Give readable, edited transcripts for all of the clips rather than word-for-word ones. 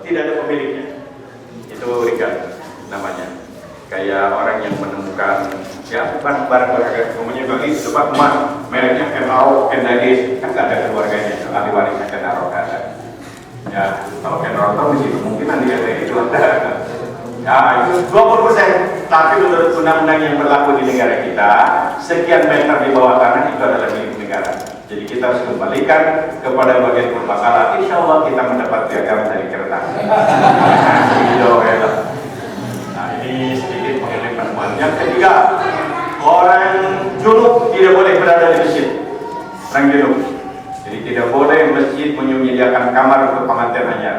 tidak ada pemiliknya. Itu rigat namanya. Kayak orang yang menemukan ya barang-barang umumnya bagi coba emas mereknya Kenaro, Kendagis kan nggak ada keluarganya, ahli warisnya Kenaro nggak ada. Ya kalau Kenaro tahu di situ mungkin dia itu ada. Ya itu 20%. Tapi menurut undang-undang yang berlaku di negara kita, sekian meter di bawah tanah itu adalah milik negara. Jadi kita harus kembalikan kepada bagian bermasalah. Insya Allah kita mendapat piagam dari kertas. Nah ini sedikit mengenai penemuan. Yang ketiga, orang junub tidak boleh berada di masjid. Orang junub. Jadi tidak boleh masjid menyediakan kamar untuk pengantin hanya.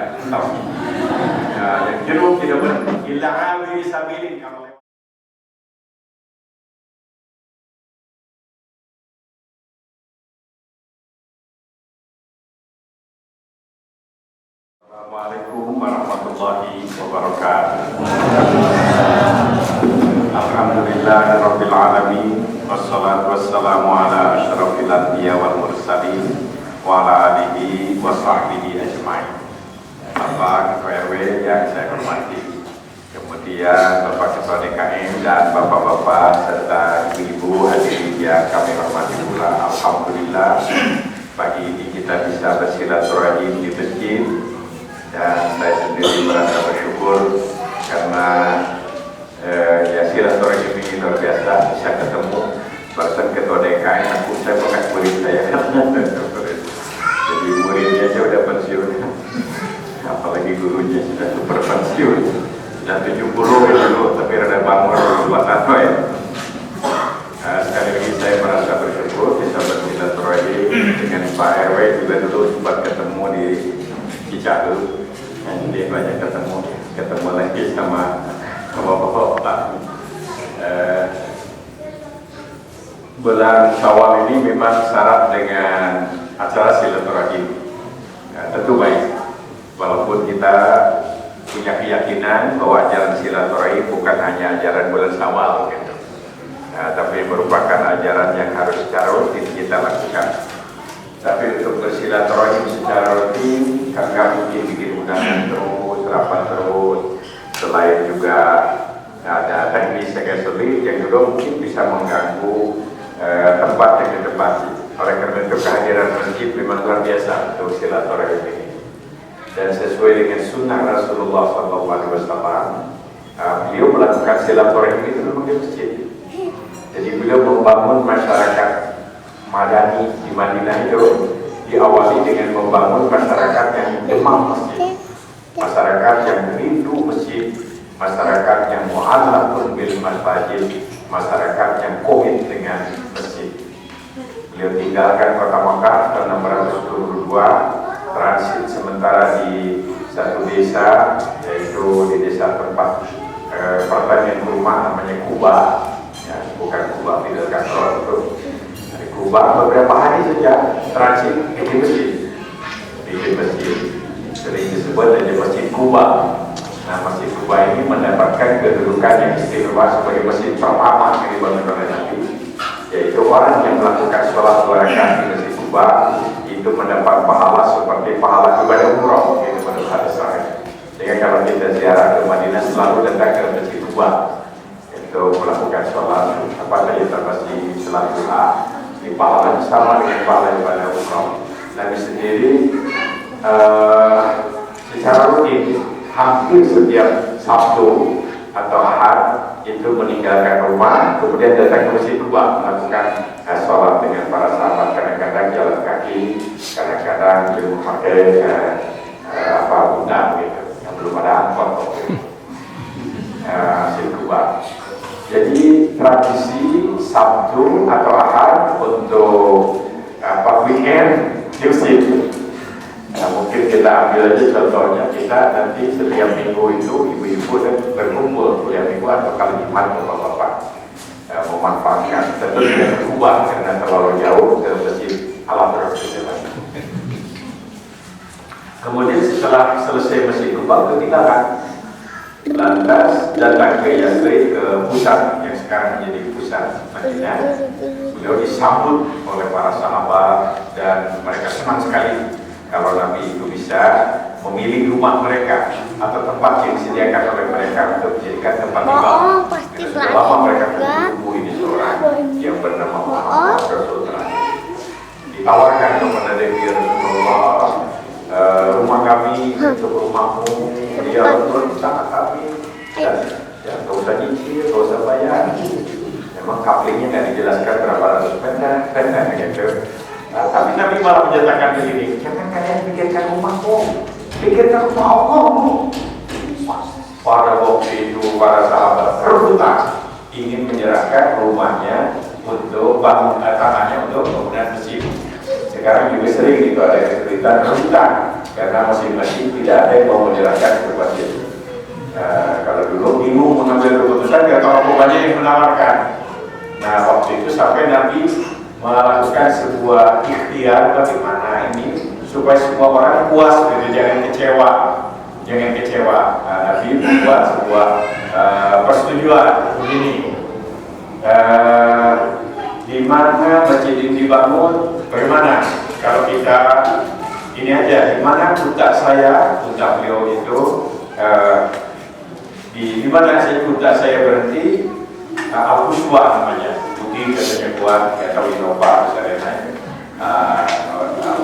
Ya, yang junub tidak boleh. Illa amiri sabilin kalau Assalamualaikum warahmatullahi wabarakatuh. Alhamdulillahirabbil alamin wassalatu wassalamu ala asyrafil anbiya wal mursalin wa ala alihi wa sahbihi ajmain. Bapak Ketua RW yang saya hormati, kemudian Bapak Ketua DKM dan Bapak-bapak serta ibu-ibu hadirin yang kami hormati pula. Alhamdulillah pagi ini kita bisa bersilaturahim di masjid. Dan saya sendiri merasa bersyukur karena ya silaturahim ini luar biasa, bisa ketemu bahkan ketua DKM, saya bekas murid saya. Jadi muridnya aja udah pensiun, apalagi gurunya sudah super pensiun, sudah 70 gitu, tapi rada bangun buat apa ya. Sekali lagi saya merasa bersyukur bisa bersilaturahim dengan Pak RW, juga dulu sempat ketemu di Cicahe. Jadi banyak ketemu lagi sama bapak-bapak. Bulan Syawal ini memang syarat dengan acara silaturahim. Tentu baik, walaupun kita punya keyakinan bahwa ajaran silaturahim bukan hanya ajaran bulan Syawal, gitu. Tapi merupakan ajaran yang harus secara rutin kita lakukan. Tapi untuk bersilaturahim secara rutin, nggak mungkin bikin undangan terus, rapat terus. Selain juga ada teknis yang sulit yang juga mungkin bisa mengganggu tempat yang ditempati. Oleh karena itu kehadiran masjid memang luar biasa untuk silaturahim ini. Dan sesuai dengan sunnah Rasulullah SAW, beliau melakukan silaturahim itu memang di masjid. Jadi beliau membangun masyarakat Madani di Madinah itu diawali dengan membangun masyarakat yang demam masjid, masyarakat yang rindu masjid, masyarakat yang mu'allaqun bil masjid, masyarakat yang komit dengan masjid. Beliau tinggalkan kota Makkah tahun 622, transit sementara di satu desa, yaitu di desa tempat pertanian rumah namanya Kuba, ya, bukan Kuba Fidel Castro itu. Kuba beberapa hari saja transit di masjid, sering disebut saja Masjid Kuba. Nah, Masjid Kuba ini mendapatkan kedudukan yang istimewa sebagai masjid pertama yang dibangun oleh Nabi, yaitu orang yang melakukan sholat 2 rakaat di Masjid Kuba itu mendapat pahala seperti pahala ibadah umroh, itu menurut hadis sahih. Sehingga kalau kita ziarah ke Madinah selalu datang ke Masjid Kuba untuk melakukan sholat apa saja termasuk sholat duha. Pahala sama dengan pahala ibadah umroh. Nabi sendiri secara rutin hampir setiap Sabtu atau Ahad itu meninggalkan rumah, kemudian datang ke Masjid Kuba melakukan sholat dengan para sahabat. Kadang-kadang jalan kaki, kadang-kadang dia memakai undang gitu, yang belum ada angkot. Masjid Kuba. Jadi tradisi Sabtu atau Ahad untuk weekend di masjid. Nah, mungkin kita ambil aja contohnya, kita nanti setiap minggu itu ibu-ibu dan berkumpul setiap minggu atau kali Jumat bapak-bapak memanfaatkan. Tentu tidak berubah karena terlalu jauh ke masjid Al-Azhar. Kemudian setelah selesai Masjid Kuba ketinggalan, lantas datang ke Yasrib, ke pusat yang sekarang menjadi pusat Madinah. Beliau disambut oleh para sahabat dan mereka senang sekali kalau Nabi itu bisa memilih rumah mereka atau tempat yang disediakan oleh mereka untuk dijadikan tempat ibadah. Selama mereka menunggu ini seorang yang bernama Muhammad Rasulullah. Ditawarkan kepada Nabi Rasulullah, rumah kami untuk rumahmu, dia betul sangat kami, dan ya, gak usah nyicil, gak usah bayar. Memang kaplingnya nggak dijelaskan berapa ratus meter, gitu. Tapi Nabi malah menyatakan begini, jangan kalian pikirkan rumahmu, pikirkan rumah Allahmu. Pada waktu itu para sahabat rebutan ingin menyerahkan rumahnya untuk bangun tanahnya untuk bangunan masjid. Sekarang juga sering gitu ada kesulitan rebutan karena masing-masing tidak ada yang mau menyerahkan ke masjid. Kalau dulu bingung mengambil keputusan, gak tahu banyak yang menawarkan. Nah waktu itu sampai Nabi melakukan sebuah ikhtiar bagaimana ini supaya semua orang puas, gitu, jangan kecewa. Nah, Nabi membuat sebuah persetujuan begini, di mana masjid ini dibangun, bagaimana kalau kita ini aja, di mana unta beliau itu di mana saya berhenti, Al-Quswa namanya, Budi katanya kuat, nggak tahu Innova misalnya.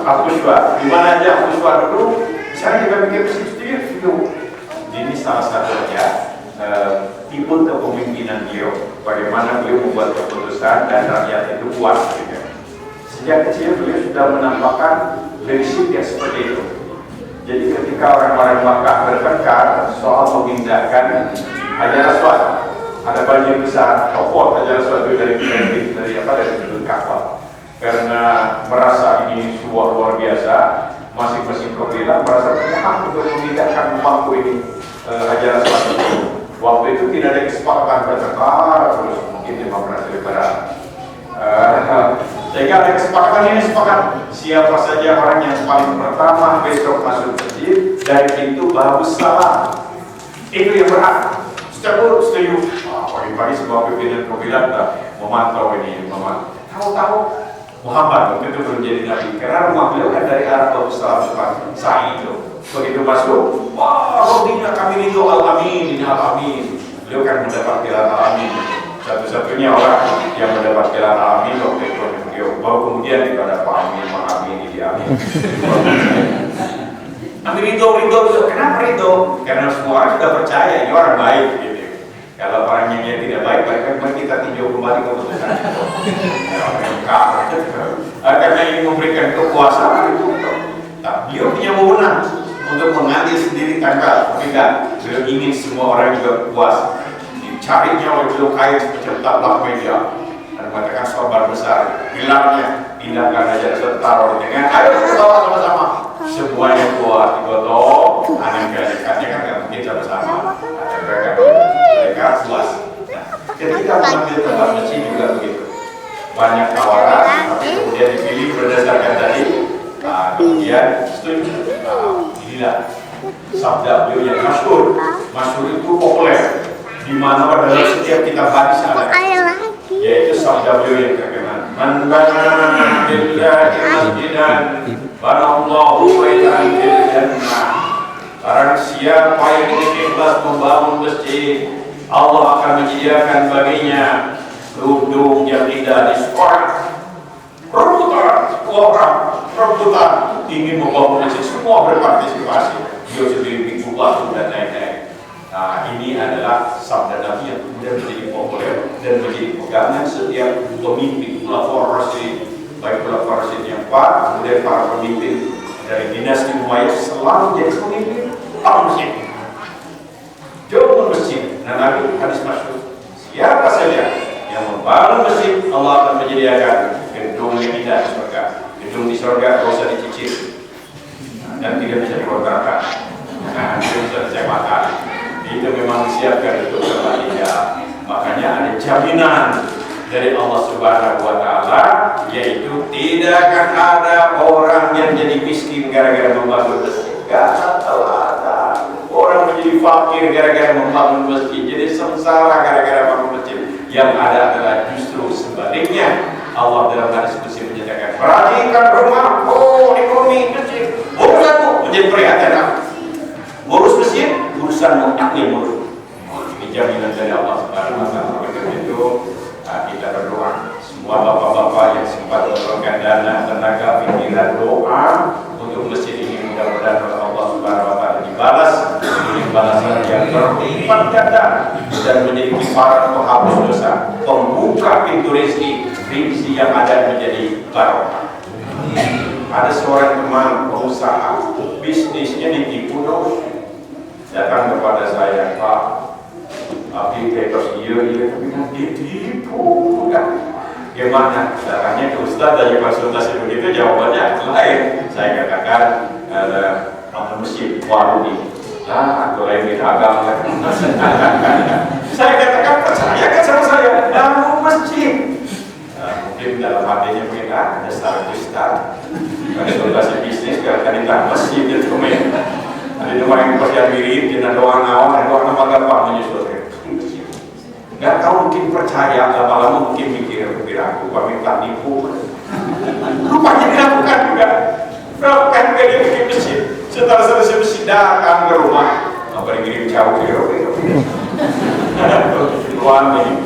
Al-Quswa, di mana aja Al-Quswa dulu. Sekarang kita pikir itu. Ini salah satunya tipe kepemimpinan beliau. Bagaimana beliau membuat keputusan dan rakyat itu puas. Gitu. Sejak kecil beliau sudah menampakkan leadership yang seperti itu. Jadi ketika orang-orang Makkah bertengkar soal memindahkan Hajar Aswad, ada banjir besar, copot Hajar Aswad dari sudut Ka'bah. Karena merasa ini sebuah luar biasa, masing-masing kabilah merasa punya hak untuk memindahkan bangku ini Hajar Aswad itu. Waktu itu tidak ada kesepakatan bertengkar, terus mungkin demokrasi liberal. Sehingga ada kesepakatan ini, sepakat siapa saja orang yang paling pertama besok masuk masjid dari pintu Babus Salam itu yang berhak. Setuju. Pagi-pagi semua pimpinan kabilah memantau ini, tahu Muhammad waktu itu belum jadi nabi karena rumah beliau kan dari arah Babus Salam depan Sa'i itu. Begitu masuk, wah, rohingya kami ridho al-amin, ini al-amin. Beliau kan mendapat gelar al-amin. Satu-satunya orang yang mendapat gelar al-amin waktu itu beliau. Baru kemudian kepada Pak Amin, Pak Amin, ini Amin. Amin ridho. Kenapa ridho? Karena semua orang sudah percaya ini orang baik. Gitu. Kalau orang yang tidak baik, mari kita tinjau kembali keputusan itu. Karena ingin memberikan kekuasaan itu. Tapi dia punya wewenang untuk mengambil sendiri tanggal. Tapi enggak, beliau ingin semua orang juga puas. Dicarinya oleh beliau kait cetaklah media dan mengatakan sahabat besar. Gelarnya pindahkan aja taruh di tengah. Ayo kita bawa sama-sama. Semuanya buat digotong. Anak-anaknya kan nggak mungkin sama-sama. Mereka puas. Ketika mengambil tempat masjid juga begitu. Banyak tawaran, tapi kemudian dipilih berdasarkan tadi. Kemudian setuju. Inilah sabda beliau yang masyhur itu populer, di mana pada setiap kita baca ada, yaitu sabda beliau yang terkenal. Man bana billahi masjidan banallahu baitan fil jannah. Barang siapa yang ikhlas membangun masjid, Allah akan menyediakan baginya gedung yang indah di surga. Rebutan ingin membangun masjid, semua berpartisipasi. Dia sendiri bikin waktu dan lain-lain. Nah, ini adalah sabda Nabi yang kemudian menjadi populer dan menjadi pegangan setiap pemimpin Khulafaur Rasyidin, baik Khulafaur Rasyidin yang 4, kemudian para pemimpin dari dinasti Umayyah selalu jadi pemimpin masjid. Bangun masjid. Nah, Nabi hadis masyhur, siapa saja yang membangun masjid, Allah akan menyediakan gedung yang indah di surga. Gedung di surga tidak usah dicicil dan tidak bisa dikontrakan. Nah, itu bisa disewakan. Itu memang disiapkan untuk kebaikan. Makanya ada jaminan dari Allah Subhanahu wa Ta'ala, yaitu tidak akan ada orang yang jadi miskin gara-gara membangun masjid. Gak ada orang menjadi fakir gara-gara membangun masjid, jadi sengsara gara-gara membangun masjid. Yang ada adalah justru sebaliknya. Allah dalam hadis qudsi menyatakan, perhatikan rumahku, ekonomi masjid, bukan menjadi perhatian aku. lipat ganda dan menjadi kiparat penghapus dosa, pembuka pintu rezeki yang ada menjadi barokah. Ada seorang teman pengusaha, bisnisnya ditipu dong. Datang kepada saya, Pak, tapi terus iya, tapi kan ditipu kan? Gimana? Caranya ke Ustaz dari konsultasi begitu, jawabannya lain. Saya katakan, ada masjid baru nih. Atau lain agama. Saya katakan percaya kan sama saya, bangun masjid. Mungkin dalam hatinya mungkin ada secara kristal. Konsultasi bisnis kan ditambah masjid itu kemen. Ada cuma yang percaya diri, tidak doa nawar, doa nama gampang menyusul. Nggak tahu mungkin percaya, lama-lama mungkin mikir aku minta nipu. Rupanya dilakukan juga. Berapa kan dia bikin masjid? Setelah selesai masjid datang ke rumah, apa yang kirim jauh ke ruang ini,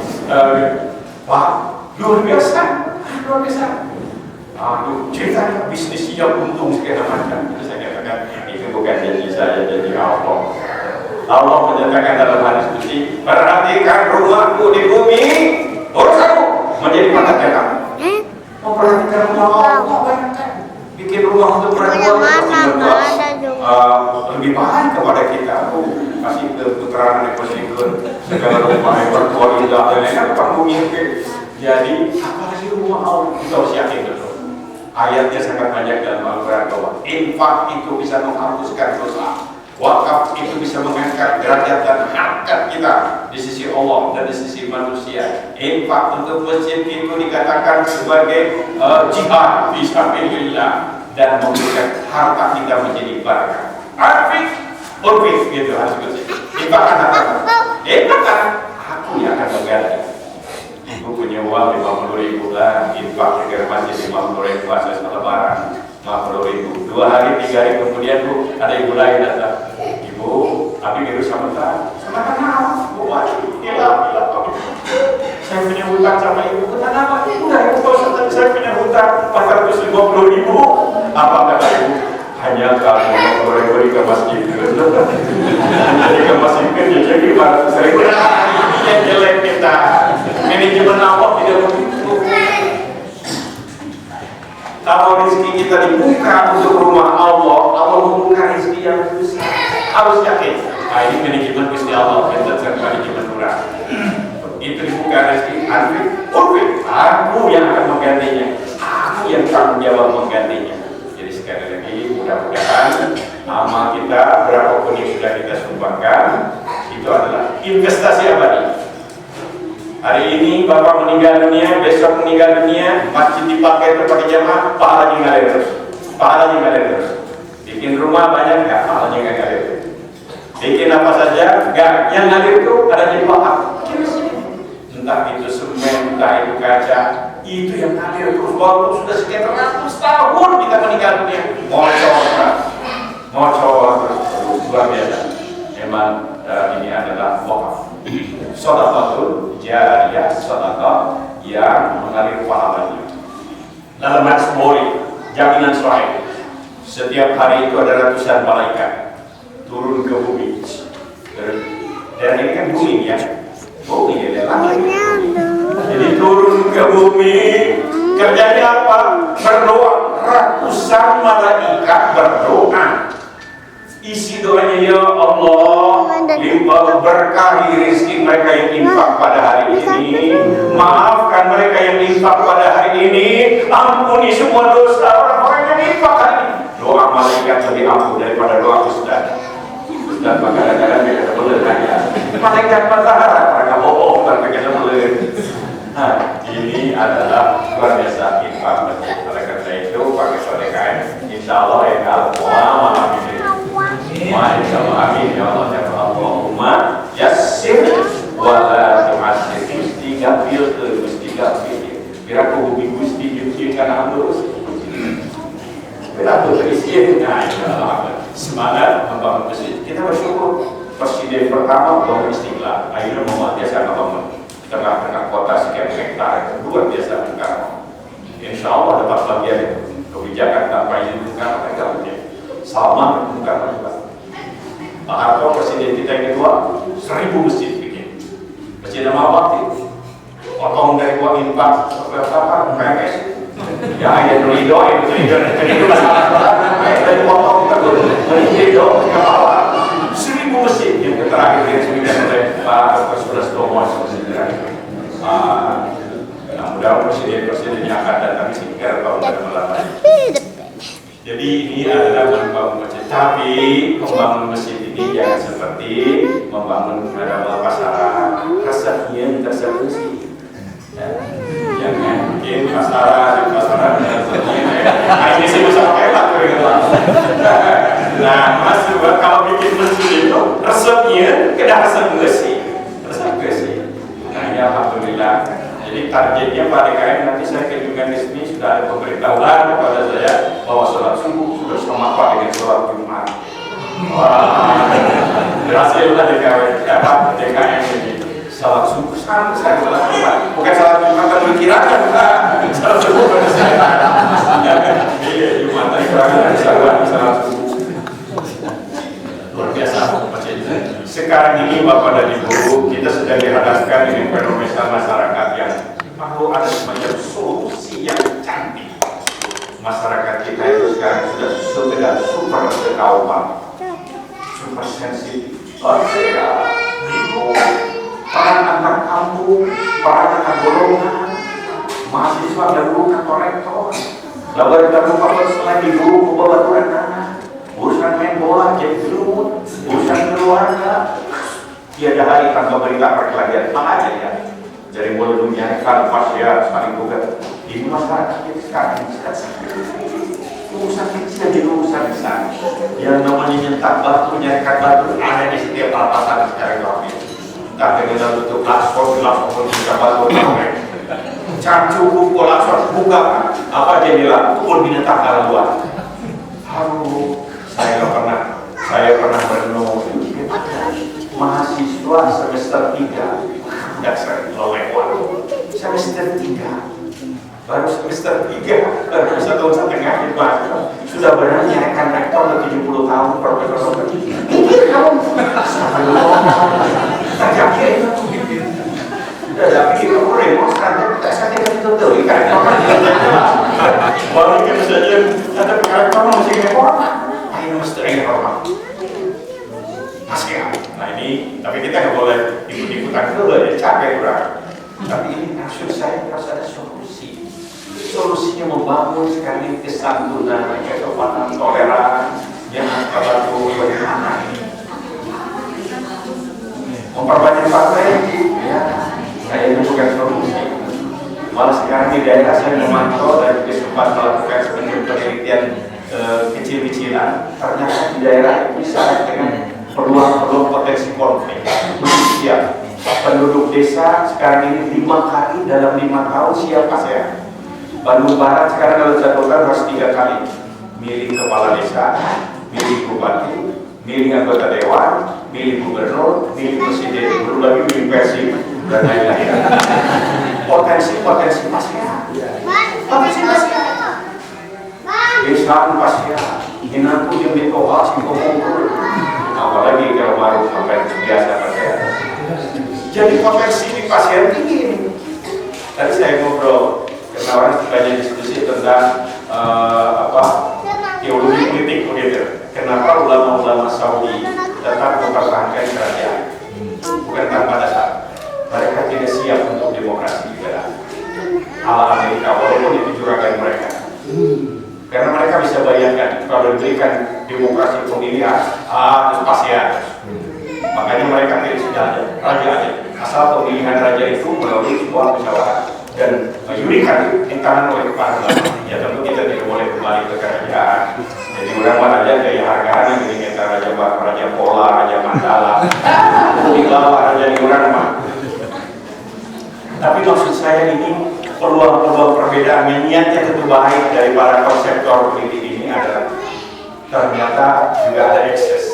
Pak, luar biasa. Aduh, ceritanya bisnis yang untung segala macam. Saya katakan itu bukan janji saya, janji Allah. Allah menyatakan dalam hadis qudsi, perhatikan rumahku di bumi, urusanku menjadi perhatian kamu. Memperhatikan rumah Allah, bayangkan. Bikin rumah untuk perempuan lebih baik kepada kita. Kasih keterangan yang positif, segala rumah yang berkualitas dan lain-lain apa mungkin. Jadi apalagi rumah Allah kita harus yakin betul. Ayatnya sangat banyak dalam Al-Quran bahwa infak itu bisa menghapuskan dosa. Wakaf itu bisa mengangkat derajat dan harkat kita di sisi Allah dan di sisi manusia. Infak untuk masjid itu dikatakan sebagai jihad fisabilillah dan memberikan harta kita menjadi barakah. Arfik, urfik gitu harus bersih. Infakkan harta. Infakkan, aku yang akan mengganti. Ibu punya uang 50.000 lah, infak agar masjid 50.000 asas lebaran. 50.000. 2 hari 3 hari kemudian Bu, ada ibu lain datang. Ibu, tapi virus sama kenal. Bu, gila. Saya punya hutang sama ibu. Hutang apa? Udah ibu kau saya punya hutang 450.000. Apa kata ibu? Hanya kamu mau beri ke masjid. Jadi ke masjid jadi 400.000. Yang jelek kita. Manajemen apa tidak begitu. Kalau rezeki kita dibuka untuk rumah Allah, Allah membuka rezeki yang besar. Harus yakin. Ini manajemen Gusti Allah, berdasarkan manajemen murah. Itu dibuka rezeki, aku yang akan menggantinya. Aku yang tanggung jawab menggantinya. Jadi sekali lagi, mudah-mudahan amal kita berapapun yang sudah kita sumbangkan, itu adalah investasi abadi. Hari ini Bapak meninggal dunia, besok meninggal dunia, masjid dipakai untuk pakai jamaah, pahalanya ngalir terus. Pahalanya ngalir terus. Bikin rumah banyak nggak? Pahalanya nggak ngalir. Bikin apa saja nggak? Yang ngalir itu ada jadi pahala. Entah itu semen, entah itu kaca, itu yang ngalir terus. Walaupun sudah sekian ratus tahun kita meninggal dunia, ngocor terus. Luar biasa. Memang ini adalah wakaf. Sedekahul jariyah, sedekah yang mengalir pahalanya. Dalam hadis Bukhari, jaminan sahih. Setiap hari itu ada ratusan malaikat turun ke bumi. Dan ini kan bumi ya. Bumi ya, jadi turun ke bumi. Kerjanya apa? Berdoa. Ratusan malaikat berdoa. Isi doanya, ya Allah, limpah berkahi rezeki mereka yang infak pada hari ini. Maafkan mereka yang infak pada hari ini. Ampuni semua dosa orang-orang yang infak hari ini. Doa malaikat lebih ampuh daripada doa Ustaz. Ustaz kadang-kadang dia boleh tanya. Malaikat matahari, mereka bohong, mereka boleh. Nah, ini adalah luar biasa infak masjid. Oleh karena itu, pakai sedekah, insya Allah ya Allah ini. Amin ya Allah ya Allahumma yassir wa la tu'assir. Gusti gafil ke Gusti gafil. Kira aku bumi Gusti Gusti kan terus. Kira aku terisi semangat membangun masjid. Kita bersyukur presiden pertama bangun Istiqlal. Akhirnya Muhammad biasa bangun tengah-tengah kota sekian hektar, luar biasa Bengkaro. Insya Allah dapat bagian kebijakan tanpa izin Bengkaro enggak punya. Salman Bengkaro juga. Pak Harto presiden kita yang kedua 1000 masjid bikin. Masjid nama waktu potong dari uang infak apa PMS ya yang ridho itu masalah dari potong terus ridho kepala 1000 masjid yang terakhir yang disebutkan oleh Pak Dr. Sudarsono mudah-mudahan presiden yang akan datang sekitar tahun 2008. Jadi ini adalah membangun masjid, tapi membangun masjid ini jangan seperti membangun pasaran resepnya tersebut. Jangan bikin pasaran ini sih bisa pakai lah. Nah, mas kalau bikin masjid itu resepnya kena resep gesi. Nah, ya alhamdulillah. Jadi targetnya Pak DKM nanti saya kunjungan di sini sudah ada pemberitahuan kepada saya bahwa sholat subuh sudah sama Pak dengan sholat Jumat. Wah, berhasil lah DKM ini. Sholat subuh sama saya sholat Jumat, bukan sholat Jumat kan dikirakan sholat subuh pada saya. Iya, Jumat tadi kurang sholat subuh. Luar biasa masjid. Sekarang ini Bapak dan Ibu, kita sedang dihadapkan dengan fenomena masyarakat yang perlu ada semacam solusi yang cantik. Masyarakat kita itu sekarang sudah super kekauman, super sensitif, peran antar kampung, peran antar golongan, mahasiswa dan guru kantor rektor, lalu kita buka selain di guru pembawaan anak, urusan main bola, jadi gelut, urusan keluarga, tiada hari tanpa berita perkelahian, makanya ya, dari mulai dunia kan pasya saling gugat di masyarakat kita sekarang urusan kecil jadi urusan besar, yang namanya nyentak batu, nyarikan batu ada di setiap lapasan secara gratis. Tak dengan bentuk laskor, bisa batu cancu buku laskor buka apa jendela pun binatang luar. Saya pernah merenung mahasiswa semester 3 dasar lelewat semester 3 baru semester 3 baru 1,5 tahun sudah berani nyarikan rektor ke 70 tahun profesor ini kamu terjadi itu udah pikir kamu remonstran tak sakit itu tuh ikan walaupun saja ada rektor masih rektor ini mesti rektor masih ya. Nah ini, tapi kita nggak boleh ikut-ikutan dulu ya, capek bro. Tapi ini maksud saya harus ada solusi. Solusinya membangun sekali kesantunan, kesopanan, toleran, yang apa tuh bagaimana ini? Memperbanyak partai, ya, kayaknya bukan solusi. Malah sekarang di daerah saya memantau dan sempat melakukan sebenarnya penelitian kecil-kecilan. Ternyata di daerah bisa dengan peluang potensi konflik. Ya, penduduk desa sekarang ini 5 kali dalam 5 tahun siapa saya? Bandung Barat sekarang kalau jadwalkan harus 3 kali. Milih kepala desa, milih bupati, milih anggota dewan, milih gubernur, milih presiden, belum lagi milih persib dan lain-lain. Potensi pasti ada. Potensi pasti ada. Desa pasti ada. Inanku yang ditohas dikumpul. Apalagi kalau baru sampai biasa pada jadi potensi di pasien tinggi. Tadi saya ngobrol karena orang banyak diskusi tentang teologi politik begitu. Kenapa ulama-ulama Saudi tetap mempertahankan kerajaan bukan tanpa dasar? Mereka tidak siap untuk demokrasi liberal ala Amerika walaupun itu juragan mereka. Karena mereka bisa bayangkan kalau diberikan demokrasi pemilihan itu pasti ada. Makanya mereka pilih sudah raja aja. Asal pemilihan raja itu melalui sebuah musyawarah dan yurikan di tangan oleh para ulama. Ya tentu kita tidak boleh kembali ke kerajaan. Jadi orang raja gaya hargaan yang ini kita raja Pola, raja Mandala, raja di orang mah. Tapi maksud saya ini peluang-peluang perbedaan yang niatnya tentu baik dari para konseptor politik ini adalah ternyata juga ada ekses.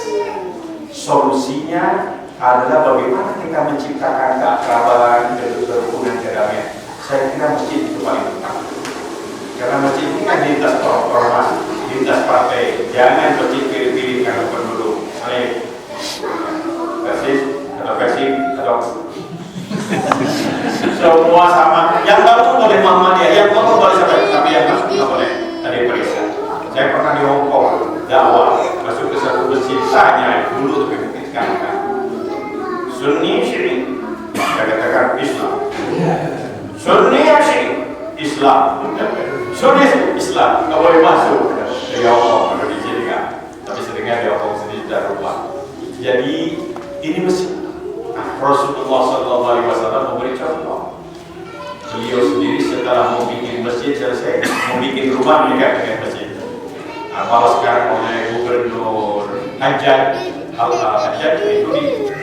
Solusinya adalah bagaimana kita menciptakan keakraban, kerukunan, kedamaian. Saya kira masjid itu paling utama. Karena masjid ini kan lintas ormas, lintas partai. Jangan masjid pilih-pilih karena penduduk. Kasih atau tanya dulu tapi mungkin sekarang kan. Sunni Syi'i, saya katakan Islam. Sunni Syi'i, Islam. Sunni Islam, nggak boleh masuk. Dia omong kalau dijadikan, tapi seringnya dia omong sendiri dan rumah. Jadi ini mesti Rasulullah SAW memberi contoh. Beliau sendiri setelah mau bikin masjid selesai, mau bikin rumah juga dengan masjid. Nah, kalau sekarang oleh Gubernur Hajat Al-Hajat itu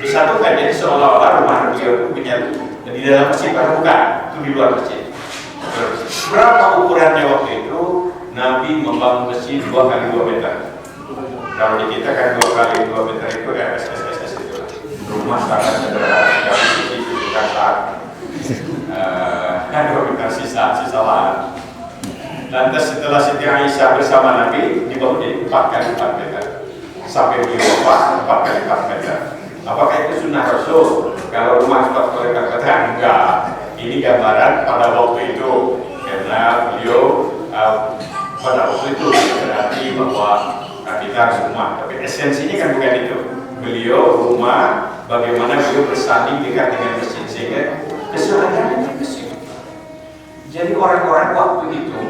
disatukan jadi seolah-olah rumah beliau itu punya di dalam masjid, padahal bukan, itu di luar masjid. Berapa ukurannya waktu itu? Nabi membangun masjid 2 kali 2 meter. Kalau di kita kan 2 kali 2 meter itu ya SSS itu. Rumah sangat sederhana, tidak bisa saat. 2 meter sisa lahan. Lantas setelah Siti Aisyah bersama Nabi dibangun jadi 4 kali 4 meter. Sampai beliau wafat 4 kali 4 meter. Apakah itu sunnah Rasul? Kalau rumah 4 kali 4 meter enggak. Ini gambaran pada waktu itu karena beliau pada waktu itu berarti bahwa kita harus rumah. Tapi esensinya kan bukan itu. Beliau rumah, bagaimana beliau bersanding dekat dengan masjid sehingga kesehariannya masjid. Jadi orang-orang waktu itu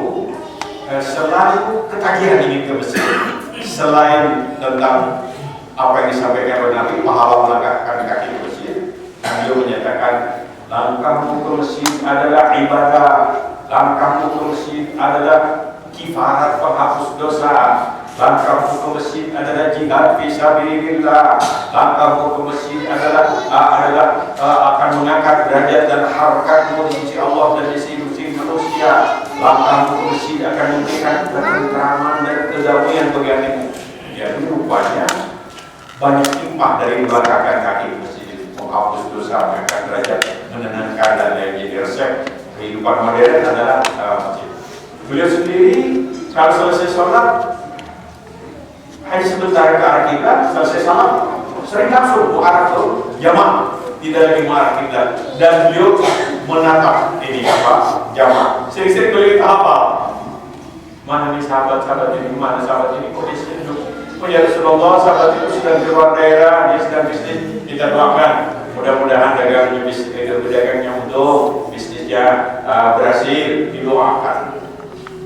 selalu ketagihan ingin ke masjid. Selain tentang apa yang disampaikan oleh Nabi, pahala melangkahkan kaki ke masjid, beliau menyatakan langkahmu ke masjid adalah ibadah, langkahmu ke masjid adalah kifarat penghapus dosa, langkahmu ke masjid adalah jihad fi sabilillah, langkahmu ke masjid adalah akan mengangkat derajat dan harkatmu di sisi Allah dan di sisi manusia, langkahmu ke masjid akan memberikan ketentraman dan kedamaian bagi hatimu. Jadi rupanya banyak hikmah dari melangkahkan kaki ke masjid, menghapus dosa, mengangkat derajat, menenangkan dan lain. Jadi resep kehidupan modern adalah masjid. Beliau sendiri kalau selesai sholat hanya sebentar ke arah kiblat, selesai salat sering langsung ke arah jamaah, tidak lagi mengarah kiblat. Dan beliau menatap ini jamaah. Sering-sering beliau apa? Mana nih sahabat-sahabat ini? Mana sahabat ini? Kok di sini duduk? Oh ya Rasulullah, sahabat itu sedang di luar daerah, dia sedang bisnis. Kita doakan, mudah-mudahan dagangnya untung, bisnisnya berhasil, didoakan.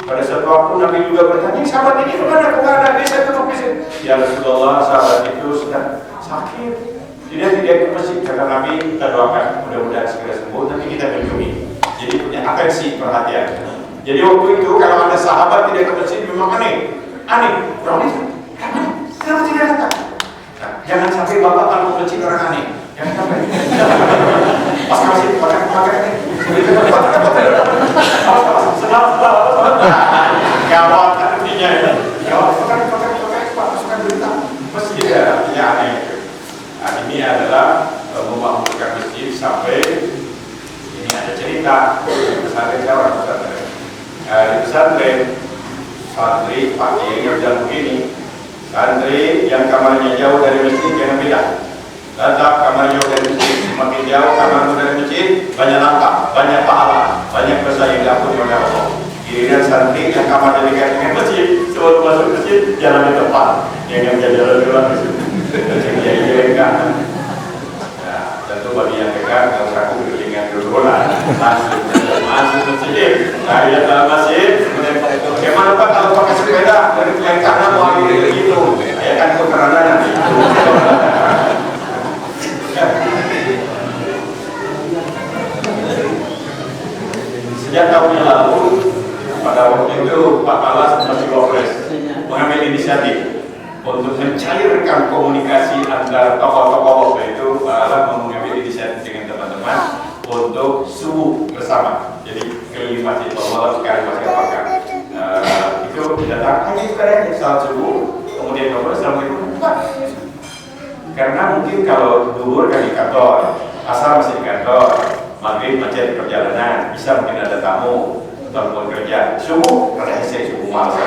Pada suatu waktu Nabi juga bertanya, sahabat ini kemana? Bisa duduk di sini. Ya Rasulullah, sahabat itu sedang sakit. Tidak ke masjid. Kata Nabi, kita doakan, mudah-mudahan segera sembuh. Nanti kita kunjungi. Jadi punya atensi, perhatian. Jadi waktu itu kalau ada sahabat tidak ke masjid memang aneh. Orang itu, kenapa tidak datang? Nah, jangan sampai bapak kalau ke masjid orang aneh. Jangan sampai. Pas ke masjid, pakai ini. Gawat artinya ini. Gawat pakai berita. Masjid artinya aneh. Nah, ini adalah membangunkan masjid sampai ini ada cerita pesantren orang pesantren. Di pesantren santri pagi yang begini, santri yang kamarnya jauh dari masjid jangan pindah. Tetap kamar jauh dari masjid, semakin jauh kamar dari masjid banyak langkah, banyak pahala, banyak dosa yang diampuni oleh Allah. Giliran santri yang kamarnya dekat dengan masjid, sebelum masuk masjid jalan di depan, yang jalan duluan di situ. Jadi kan, tentu bagi yang dekat kalau aku berkelingan dulu lah, masuk masjid, saya dalam masjid, bagaimana Pak kalau pakai sepeda dari pilihan kanan mau gitu, ya kan keterangan itu. Sejak tahun yang lalu, pada waktu itu Pak Alas masih Wapres mengambil inisiatif untuk mencairkan komunikasi antara tokoh-tokoh waktu itu. Pak Alas mengambil inisiatif dengan teman-teman untuk subuh bersama. Jadi keliling masjid Allah sekali masih apakah itu datang hanya sekarang saat subuh, kemudian ngobrol assalamualaikum. Karena mungkin kalau duhur kan di kantor, asar masih di kantor, maghrib macet di perjalanan, bisa mungkin ada tamu atau kerja. Subuh karena saya subuh malas.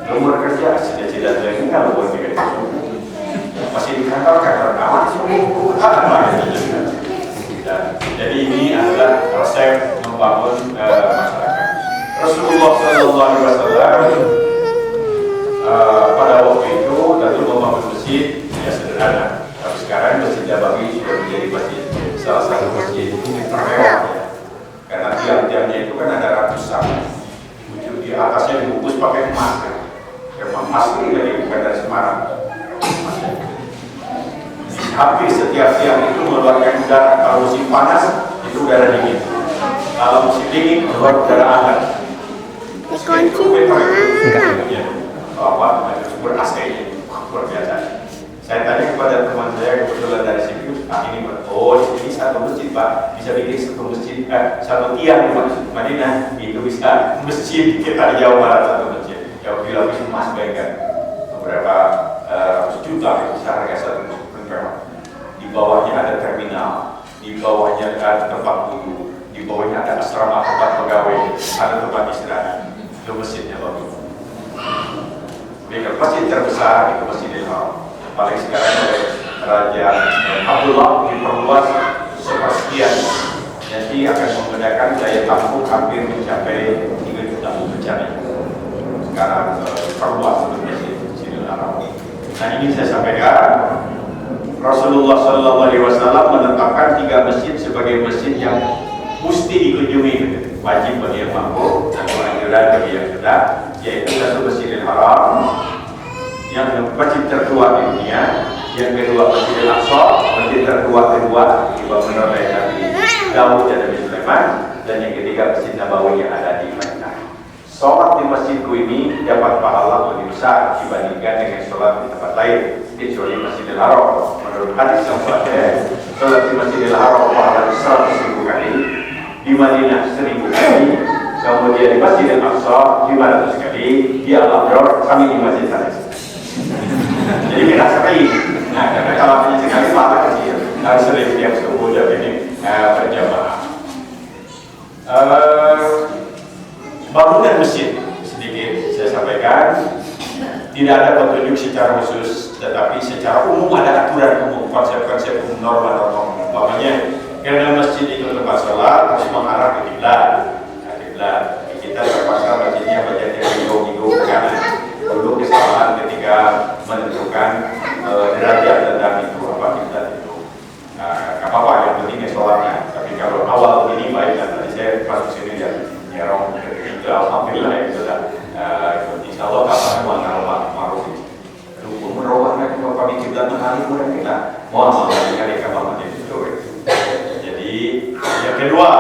Lumur kerja tidak lagi kalau buat kerja subuh masih di kantor awan subuh. Jadi ini adalah resep membangun masyarakat. Rasulullah SAW pada waktu itu tentu membangun masjid ya sederhana. Tapi sekarang Masjid Nabawi sudah menjadi masjid, salah satu masjid termewah ya. Karena tiang-tiangnya itu kan ada ratusan, di atasnya dibungkus pakai emas kan. Emas ini bukan dari Semarang. Hampir setiap tiang itu mengeluarkan udara. Kalau musim panas itu udara dingin. Kalau musim dingin keluar udara hangat. Dikunci sumber AC-nya luar biasa. Saya tanya kepada teman saya kebetulan dari Sibiu, ini ini satu masjid Pak, bisa bikin satu masjid, satu tiang maksud Madinah itu bisa masjid kita di Jawa Barat satu masjid. Jauh dilapis emas bayangkan beberapa juta bisa harga satu masjid. Di bawahnya ada terminal, di bawahnya ada tempat wudhu, di bawahnya ada asrama tempat pegawai, ada tempat istirahat. Itu masjidnya bagus. Jadi masjid terbesar itu Masjidil Haram. Paling sekarang oleh Raja Abdullah diperluas sepersekian. Jadi akan menggunakan daya tampung hampir mencapai 3 juta bencana. Sekarang diperluas untuk Masjidil Haram. Nah ini saya sampaikan. Rasulullah SAW menetapkan 3 masjid sebagai masjid yang mesti dikunjungi, wajib bagi yang mampu dan anjuran bagi yang tidak, yaitu satu Masjidil Haram yang masjid tertua di dunia, yang kedua Masjidil Aqsa, masjid tertua kedua dibangun oleh Nabi Daud dan Nabi Sulaiman, dan yang ketiga Masjid Nabawi yang ada di Madinah. Sholat di masjidku ini dapat pahala lebih besar dibandingkan dengan sholat di tempat lain, kecuali Masjidil Haram. Menurut hadis yang sahih, sholat di Masjidil Haram pahala 100.000 kali, di Madinah 1.000 kali, kemudian di Masjidil Aqsa 500 kali, di Al-Abrar kami di Masjid Haram. Jadi beda sekali. Nah, karena kalau hanya sekali pahala kecil, harus sering tiap subuh jam ini berjamaah. Bangunan masjid sedikit saya sampaikan, tidak ada petunjuk secara khusus, tetapi secara umum ada aturan umum, konsep-konsep umum, norma-norma. Umpamanya karena masjid itu tempat sholat harus mengarah ke kiblat. Kiblat kita terpaksa masjidnya menjadi hidung ke kanan. Dulu kesalahan ketika menentukan derajat tentang itu apa kiblat itu. Apa-apa yang penting sholatnya. Tapi kalau awal ini baik, dan tadi saya masuk sini ya orang itu alhamdulillah ya sudah. Insya Allah kapan mau maruf. Lu merubah lagi kalau kami kiblat mengalih mulai kita mohon dari kapan itu. Jadi yang kedua,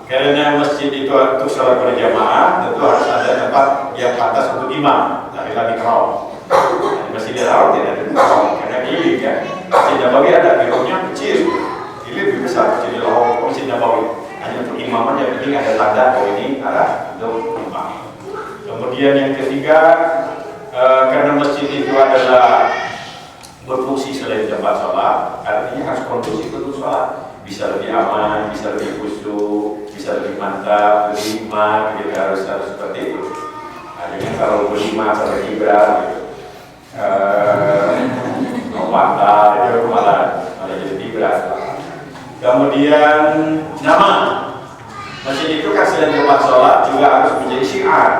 karena masjid itu untuk sholat berjamaah tentu harus ada tempat yang pantas untuk imam. Lagi kerau. Di Masjidil Haram tidak ada kerau karena ini kan. Masjid Nabawi ada keraunya kecil, ini lebih besar Masjidil Haram. Masjid Nabawi hanya untuk imaman, yang penting ada tanda bahwa ini arah untuk imam. Kemudian yang ketiga, karena masjid itu adalah berfungsi selain tempat sholat, artinya harus kondusif untuk sholat. Bisa lebih aman, bisa lebih khusyuk, bisa lebih mantap, lebih hikmat, gitu, harus seperti itu. Nah, jadi kalau berlima sampai kibrat, gitu, mantap, itu malah jadi kibrat. Kemudian nama masjid itu kan selain tempat sholat juga harus menjadi syiar.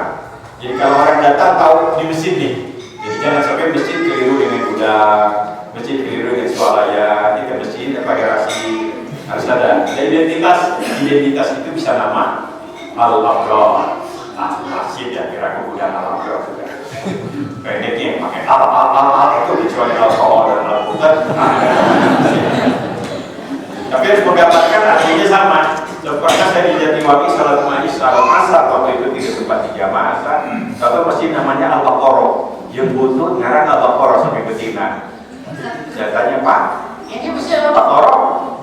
Jadi kalau orang datang tahu di masjid nih, jadi jangan sampai masjid keliru dengan budak, masjid keliru dengan swalaya, itu masjid pakai rasi. Harus ada identitas itu bisa nama Al-Abrar. Nah, masjid ya kira kemudian Al-Abrar juga. Pendeknya yang pakai itu kecuali Al-Qawar dan Al-Qutan. Tapi harus menggambarkan artinya sama. Seperti saya di Jatiwangi salat Ma'is salat asar waktu itu tidak sempat di jamaah asar. Satu masjid namanya Al-Baqarah, yang butuh ngarang Al-Baqarah sampai betina. Saya tanya, Pak, ini masjid Al-Baqarah?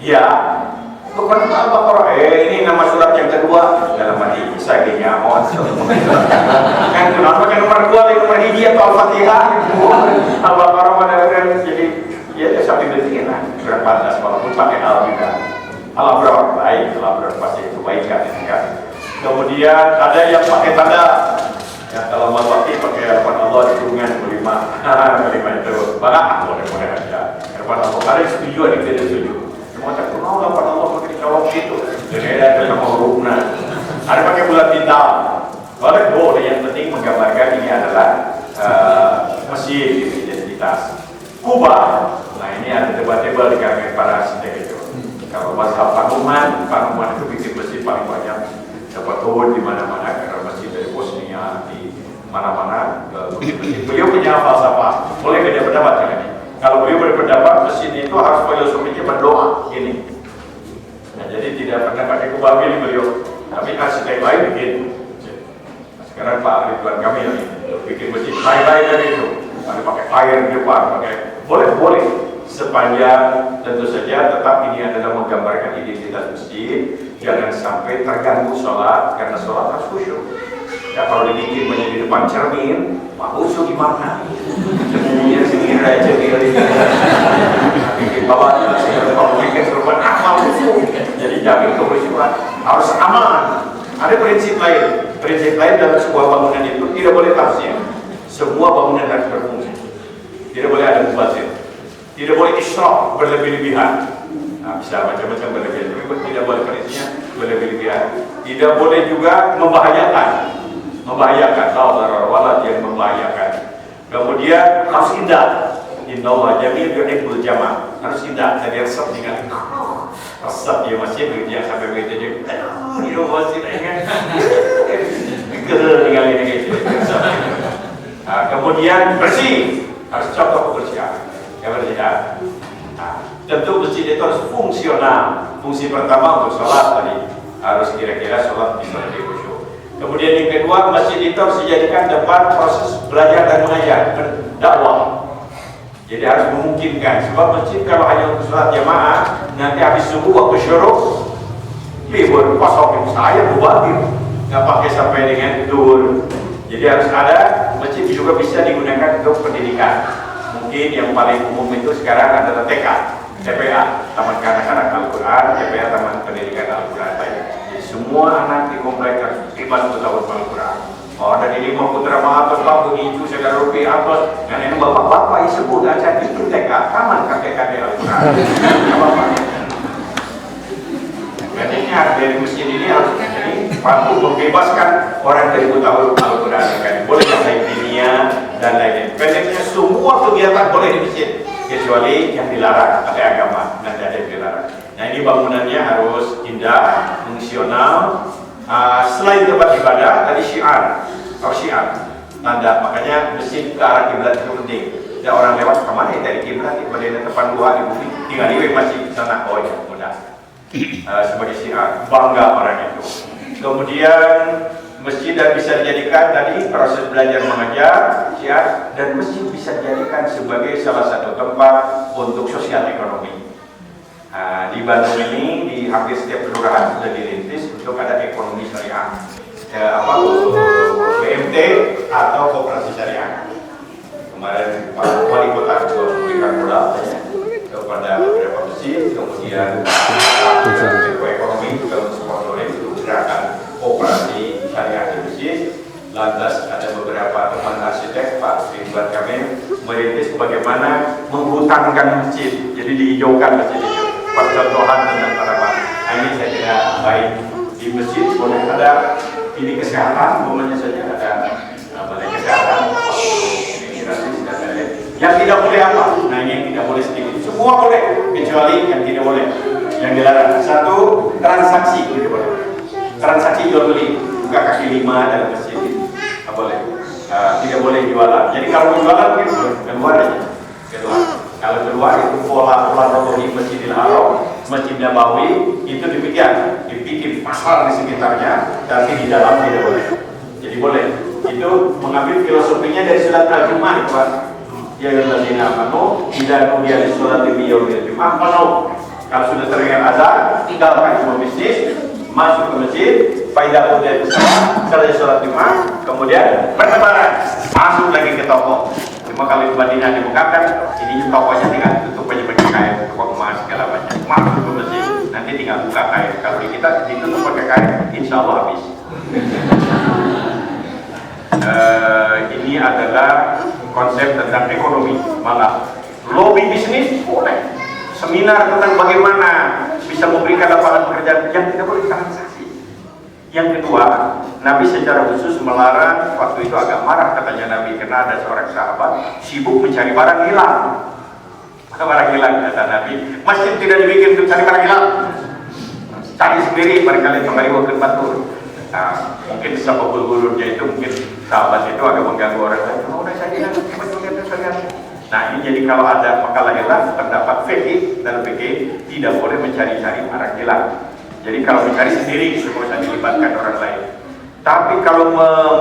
Iya, bukan Al-Baqarah. Ini nama surat yang kedua dalam hadis saking mohon. Kan kenapa kan nomor 2 nomor hiji atau Al-Fatihah? Al-Baqarah mana jadi ya sampai detik lah. Surat 14 walaupun pakai al juga. Al-Abrar baik, Al-Abrar pasti kebaikan kan. Kemudian ada yang pakai tanda. Ya kalau mau pakai Allah di kurungan 5 itu. Mana boleh aja. Karena Allah ada setuju ada tidak setuju. Macam mau dapat Allah pakai colok itu, jadi ada mau rukna, ada pakai bulat bintang, boleh. Yang penting menggambarkan ini adalah masjid, identitas fasilitas. Kubah, nah ini ada debatable di kalangan para arsitek itu. Kalau masalah Panuman itu bikin masjid paling banyak dapat turun di mana-mana karena masjid dari Bosnia di mana-mana. Beliau punya falsafah, boleh beda pendapat ya ini. Kalau beliau berpendapat masjid itu harus filosofinya berdoa ini. Nah, jadi tidak pernah pakai kubah pilih beliau, tapi arsitek lain bikin. Sekarang Pak Ridwan Kamil bikin masjid lain-lain dari itu. Ada pakai air di depan, pakai boleh sepanjang tentu saja tetap ini adalah menggambarkan identitas masjid. Jangan sampai terganggu sholat karena sholat harus khusyuk. Ya kalau dibikin menjadi depan cermin, mau khusyuk gimana? Cerminnya sendiri aja bikin bawahnya, kalau bikin serban mau khusyuk. Jadi jamin kekhusyukan harus aman. Ada prinsip lain dalam sebuah bangunan itu tidak boleh tafsir. Semua bangunan harus berfungsi. Tidak boleh ada mubazir. Tidak boleh israf berlebih-lebihan. Nah, bisa macam-macam berlebihan. Tapi tidak boleh prinsipnya berlebih-lebihan. Tidak boleh juga membahayakan. Yang membahayakan. Kemudian harus indah. Innallaha jamil yuhibbul jamal. Harus indah. Jadi resep tinggal. Resep dia masih begitu sampai begitu dia. Aduh, dia masih ingat. Tinggal ini gitu. Nah, kemudian bersih, harus contoh kebersihan. Nah, tentu masjid itu harus fungsional. Fungsi pertama untuk sholat tadi harus kira-kira sholat bisa lebih khusyuk. Kemudian yang kedua, masjid itu harus dijadikan tempat proses belajar dan mengajar, dakwah. Jadi harus memungkinkan. Sebab masjid kalau hanya untuk sholat jamaah, nanti habis subuh waktu syuruk libur kosong saya bubatin, nggak pakai sampai dengan dur. Jadi harus ada masjid juga bisa digunakan untuk pendidikan. Mungkin yang paling umum itu sekarang adalah TK, TPA, Taman Kanak-Kanak Al-Quran, TPA, Taman Pendidikan Al-Quran. Jadi semua anak di komplek harus terlibat untuk tahun Al-Quran. Oh, dan ini mau putra maaf, bapak begitu, segala rupiah, atas. Dan ini bapak-bapak yang sebut aja itu TK, Taman kakek-kakek Al-Quran. Bapak. Dan ini dari masjid ini harus mampu membebaskan orang dari buta huruf Al-Quran, kan? Boleh yang lain dunia dan lainnya. Pendeknya semua kegiatan boleh di masjid kecuali yang dilarang ada agama, nanti ada yang dilarang. Nah ini bangunannya harus indah, fungsional. Selain tempat ibadah, tadi syiar, tanda. Makanya masjid ke arah kiblat itu penting. Ada orang lewat kemana ya dari kiblat di badan depan dua di bumi, tinggal di masjid sana. Oh ya mudah. Sebagai syiar, bangga orang itu. Kemudian masjid dan bisa dijadikan tadi proses belajar mengajar, syiar, dan masjid bisa dijadikan sebagai salah satu tempat untuk sosial ekonomi. Di Bandung ini di hampir setiap kelurahan sudah dirintis untuk ada ekonomi syariah, BMT atau koperasi syariah. Kemarin Pak Wali Kota memberikan modal kepada beberapa masjid, kemudian ekonomi juga mensupport untuk gerakan operasi syariah di masjid. Lantas ada beberapa teman arsitek, Pak Ridwan Kamil merintis bagaimana menghutangkan masjid, jadi dihijaukan masjid itu, percontohan tentang tanaman. Nah, ini saya kira baik. Di masjid boleh ada ini kesehatan, umumnya saja ada balai kesehatan, yang tidak boleh apa? Nah ini yang tidak boleh sedikit. Semua boleh, kecuali yang tidak boleh, yang dilarang. Satu, transaksi tidak boleh. Transaksi jual beli, buka kaki lima dalam masjid, tidak boleh. Tidak boleh jualan. Jadi kalau jualan gitu, keluar aja. Kalau keluar itu pola robohi Masjidil Haram, Masjid Nabawi itu demikian, dibikin pasar di sekitarnya, tapi di dalam tidak boleh. Jadi boleh. Itu mengambil filosofinya dari surat Al-Jumu'ah itu kan. Ya alladzina amanu idza nudiya lis-sholati min yaumil jumu'ah fanu. Kalau sudah terdengar azan, tinggalkan semua bisnis, masuk ke masjid, faidah udah selesai sholat Jumat, kemudian berlebaran, masuk lagi ke toko. Cuma kalau di Madinah dibukakan, ini tokonya tinggal tutup aja pakai kain, toko emas segala macam. Masuk ke masjid, nanti tinggal buka kain. Kalau di kita ditutup pakai kain, insya Allah habis. Ini adalah konsep tentang ekonomi, malah lobby bisnis boleh. Seminar tentang bagaimana bisa memberikan lapangan pekerjaan yang tidak boleh transaksi. Yang kedua, Nabi secara khusus melarang, waktu itu agak marah katanya Nabi, karena ada seorang sahabat sibuk mencari barang hilang. Barang hilang kata Nabi, masjid tidak dibikin untuk cari barang hilang, cari sendiri, barangkali kembali waktu batur. Nah, mungkin sebabul gururnya itu, mungkin sahabat itu agak mengganggu orang lain. Oh, udah saya hilang, nah ini jadi kalau ada makalah hilang, terdapat fikih dan fikih tidak boleh mencari-cari barang hilang. Jadi kalau mencari sendiri, semua bisa dilibatkan orang lain. Tapi kalau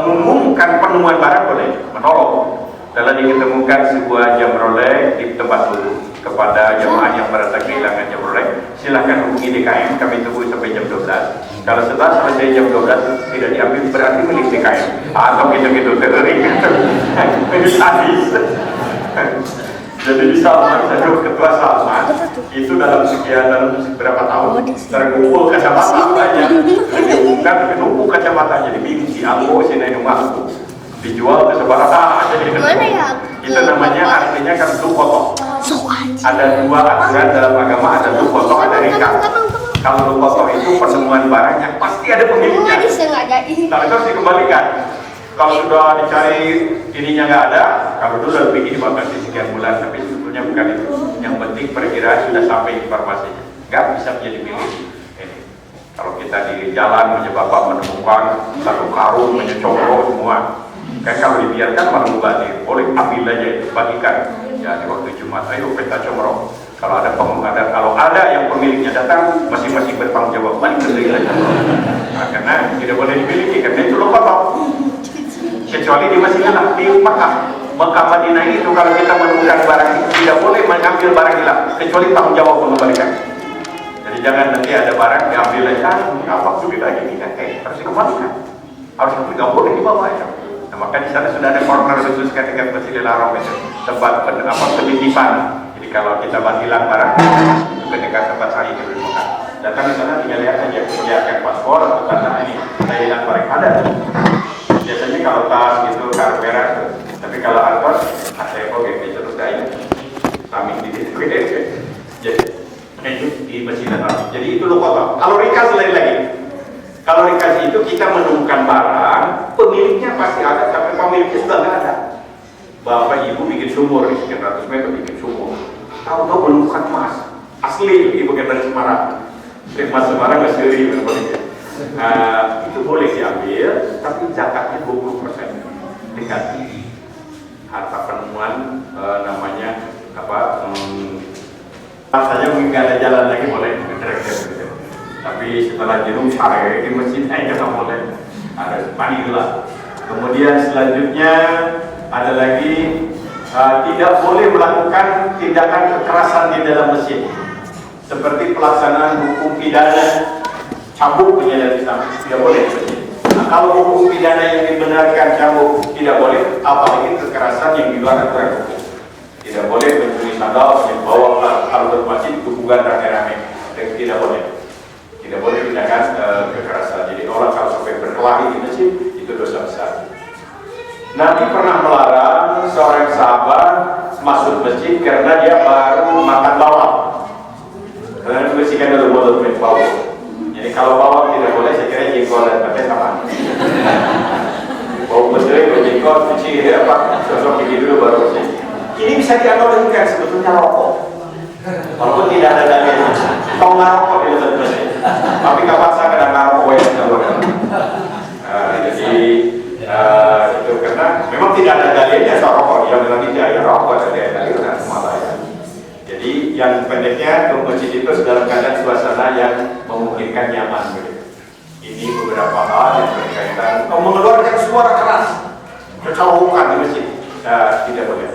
mengumumkan penemuan barang boleh, menolong. Dalam ditemukan sebuah jam Rolex di tempat dulu kepada jemaah yang merasa kehilangan jam Rolex, silahkan hubungi DKM, kami tunggu sampai jam 12. Kalau setelah selesai jam 12 tidak diambil, berarti milik DKM. Atau gitu-gitu teori itu hadis. Jadi di Salman, saya ketua Salman itu dalam berapa tahun terkumpul kacamatanya, bukan penumpuk kacamatanya di Bingsi, Ambo, Sinai Rumahku, dijual ke sebarang jadi itu namanya artinya kan lukotoh. Ada dua aturan dalam agama, ada lukotoh, ada rikah. Kalau lukotoh itu penemuan barangnya pasti ada pemiliknya. Kalau itu harus dikembalikan. Kalau sudah dicari ininya nggak ada, kalau dulu lebih dibatasi sekian bulan, tapi sebetulnya bukan itu. Yang penting perkiraan sudah sampai informasinya, nggak bisa menjadi milik. Kalau kita di jalan menyebabkan menemukan satu karung menyecobro semua, kan kalau dibiarkan malah mubazir, boleh ambil aja itu, bagikan. Ya di waktu Jumat, ayo kita comro. Kalau ada kalau ada yang pemiliknya datang, masing-masing bertanggung jawab, balik ke diri aja. Nah, karena tidak boleh dimiliki, karena itu lukotoh. Kecuali di Masjidillah, di Mekah Madinah itu kalau kita menemukan barang itu tidak boleh mengambil barang hilang kecuali tanggung jawab mengembalikan. Jadi jangan nanti ada barang diambil aja, apa sudah lagi ini kan, harus dikembalikan, harus nggak boleh dibawa ya. Nah, maka di sana sudah ada corner khusus ketika Masjidil Haram itu tempat penitipan. Jadi kalau kita hilang barang itu ke dekat tempat saya di Mekah. Datang di sana tinggal lihat aja, perlihatkan paspor atau tanda ini saya hilang barang ada. Biasanya kalau tas gitu kartu merah, tapi kalau artos saya oke terus saya samping di situ. Jadi itu di Masjidil Haram. Jadi itu lukotoh. Kalau rikas lagi. Kalau rikas itu kita menemukan barang, pemiliknya pasti ada, tapi pemiliknya sudah nggak ada. Bapak ibu bikin sumur di sekian ratus meter bikin sumur, tahu-tahu menemukan emas asli ibu bukan dari Semarang. Emas Semarang asli itu boleh diambil, tapi zakatnya 20% dikasih harta penemuan namanya apa? Rasanya mungkin nggak ada jalan lagi boleh gitu. Tapi setelah jenuh syariah di masjid aja nggak boleh, ada panilah. Kemudian selanjutnya ada lagi tidak boleh melakukan tindakan kekerasan di dalam masjid, seperti pelaksanaan hukum pidana. Cambuk penyelidikan Islam tidak boleh. Nah, kalau hukum pidana yang dibenarkan cambuk tidak boleh, apalagi kekerasan yang di luar aturan hukum. Tidak boleh mencuri sandal, membawa alat masjid hubungan rame-rame, tidak boleh. Tidak boleh tindakan kekerasan. Jadi orang kalau sampai berkelahi di masjid itu dosa besar. Nabi pernah melarang seorang sahabat masuk masjid karena dia baru makan bawang. Karena dibersihkan dulu mulut bawang. Jadi kalau bawang tidak boleh, saya kira jengkol dan pete sama. Bau bedre, bau jengkol, cuci apa, sosok gigi dulu baru bersih. Ini bisa dianalogikan sebetulnya rokok. Walaupun tidak ada dalilnya. Tahu ngerokok di dalam masjid. Tapi kapan saya kadang ngerokok yang tidak. Jadi itu karena memang tidak ada dalilnya soal rokok. Yang bilang tidak ya rokok ada dalilnya semua ya. Jadi yang pendeknya ke masjid itu dalam keadaan suasana yang memungkinkan nyaman gitu. Ini beberapa hal yang berkaitan mengeluarkan suara keras, kecaukan di masjid tidak boleh.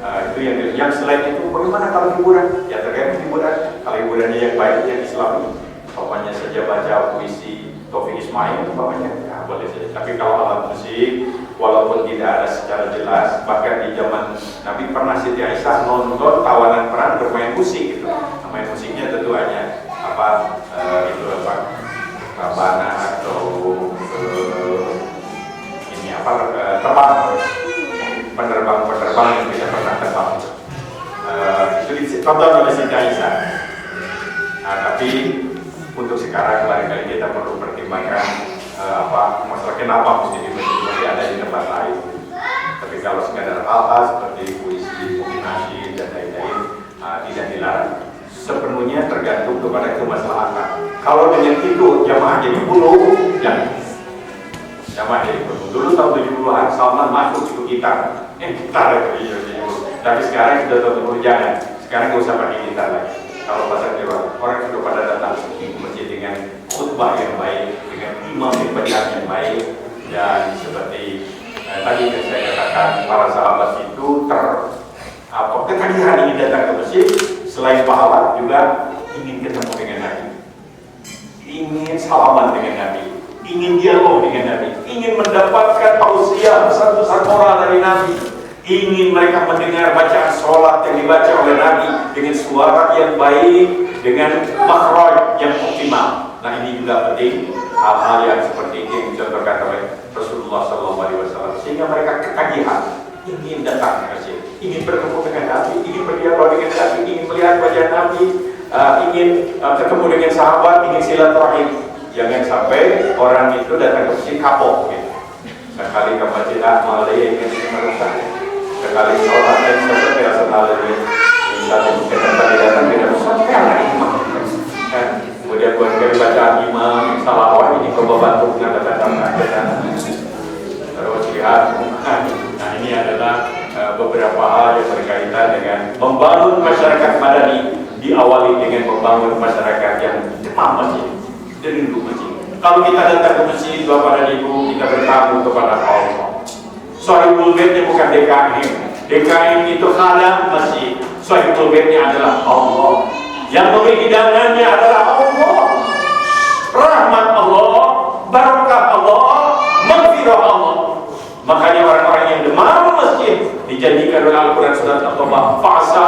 Itu yang selain itu bagaimana kalau hiburan? Ya terkait hiburan. Kalau hiburannya yang baik yang Islami, umpamanya saja baca puisi Taufik Ismail umpamanya, ya boleh saja. Tapi kalau alat musik, walaupun tidak ada secara jelas, bahkan di zaman Nabi pernah Siti Aisyah nonton tawanan perang bermain musik gitu. Main musiknya tentu hanya itu rabana atau ini terbang, penerbang yang tidak pernah terbang. Itu ditonton oleh Siti Aisyah. Tapi untuk sekarang barangkali kita perlu pertimbangkan masalah kenapa mesti di masjid, masih ada di tempat lain. Tapi kalau sekadar hal-hal seperti puisi, kombinasi dan lain-lain tidak dilarang. Sepenuhnya tergantung kepada kemaslahatan. Kalau dengan itu jamaah jadi puluh, jangan. Jamaah jadi puluh. Dulu tahun 70-an Salman masuk itu gitar. Gitar itu. Tapi sekarang sudah tahu jangan. Sekarang nggak usah pakai gitar lagi. Kalau pasar Jawa, orang sudah pada datang ke masjid dengan khutbah yang baik, dengan imam yang baik, dan seperti tadi yang saya katakan, para sahabat itu ketagihan ingin datang ke masjid, selain pahala juga ingin ketemu dengan Nabi, ingin salaman dengan Nabi, ingin dialog dengan Nabi, ingin mendapatkan tausiah besar-besar moral dari Nabi, ingin mereka mendengar bacaan sholat yang dibaca oleh Nabi dengan suara yang baik, dengan makhraj yang optimal. Nah ini juga penting, hal-hal yang seperti ini yang dicontohkan oleh Rasulullah SAW, sehingga mereka ketagihan ingin datang ke masjid, ingin bertemu dengan Nabi, ingin berdialog dengan Nabi, ingin melihat wajah Nabi, ingin ketemu dengan sahabat, ingin silaturahim. Jangan sampai orang itu datang ke masjid kapok gitu. Sekali ke masjid malah ingin merusak, sekali sholat dan selesai asal lagi. Misalnya mungkin tadi datang tidak usah karena imam. Kemudian buat kali bacaan imam, salawat ini coba bantu datang terus lihat. Nah ini adalah beberapa hal yang berkaitan dengan membangun masyarakat madani, diawali dengan membangun masyarakat yang demam masjid, rindu masjid. Kalau kita datang ke masjid, Bapak dan Ibu, kita bertamu kepada Allah. Shahibul Baitnya bukan DKM. DKM itu khadam masjid. Shahibul Baitnya adalah Allah. Yang memberi hidangannya adalah Allah. Rahmat Allah, barakah Allah, maghfirah Allah. Makanya orang-orang yang demam masjid dijanjikan oleh Al-Quran surat At-Taubah, fa'asa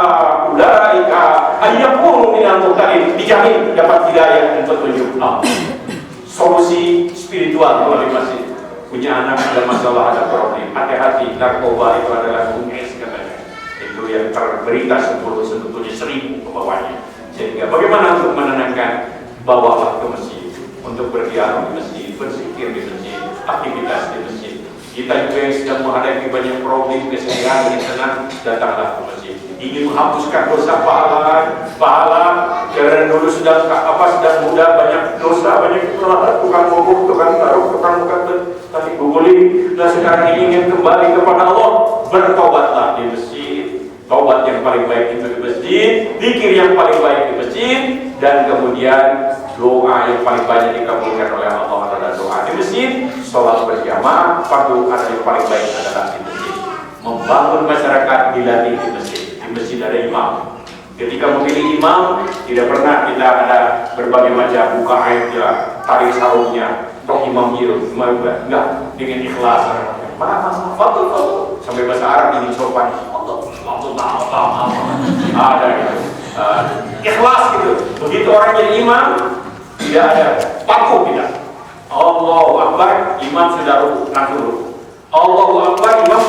ulaika ayyakunu minal muhtadin, dijamin dapat hidayah dan petunjuk. Solusi spiritual melalui masjid. Punya anak ada masalah, ada problem, hati-hati, narkoba itu adalah gunung katanya. Itu yang terberita sebetulnya 1000 ke bawahnya. Sehingga bagaimana untuk menenangkan, bawalah ke masjid untuk berdialog di masjid, berzikir di masjid, aktivitas di masjid. Kita juga yang sedang menghadapi banyak problem keseharian ingin tenang, datanglah ke masjid. Ingin menghapuskan dosa pahala karena dulu sedang muda banyak dosa, banyak kesalahan, tukang mogok, tukang taruh, tukang tapi guguling. Dan sekarang ingin kembali kepada Allah, bertobatlah di masjid. Taubat yang paling baik itu di masjid, zikir yang paling baik di masjid, dan kemudian doa yang paling banyak dikabulkan oleh Allah adalah doa di masjid. Sholat berjamaah, fardu yang paling baik adalah di masjid. Membangun masyarakat dilatih di masjid. Di masjid ada imam. Ketika memilih imam, tidak pernah kita ada berbagai macam buka air, tarik sarungnya, toh imam hirup, enggak, dengan ikhlas. Fadl, sampai bahasa Arab ini sopan. Ada gitu. Ikhlas gitu. Begitu orang jadi imam, tidak ada paku tidak. Allahu Akbar, imam sudah rukuk, langsung. Allahu Akbar, imam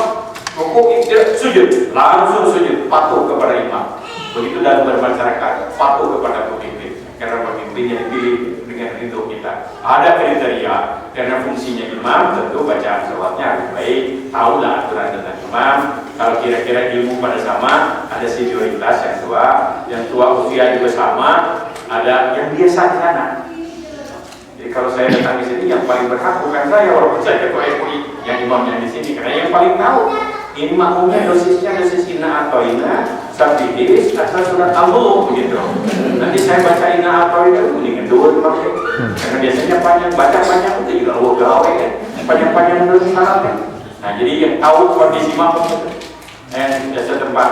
rukuk, sujud, langsung sujud, patuh kepada imam. Begitu dalam bermasyarakat, patuh kepada pemimpin, karena pemimpinnya dipilih dengan ridho kita. Ada kriteria, karena fungsinya imam, tentu bacaan sholatnya harus baik, tahulah aturan tentang imam. Kalau kira-kira ilmu pada sama, ada senioritas yang tua usia juga sama, ada yang biasa di sana. Jadi kalau saya datang di sini, yang paling berhak bukan saya, walaupun saya ketua MUI, yang imamnya di sini, karena yang paling tahu. Ini makmumnya dosisnya dosis inna atau inna, sabihis, asal surat al-muluk begitu. Nanti saya baca inna atau inna, mendingan dulu karena biasanya baca panjang itu juga gawe kan, panjang dulu syaratnya. Nah jadi yang tahu kondisi makmum biasa tempat.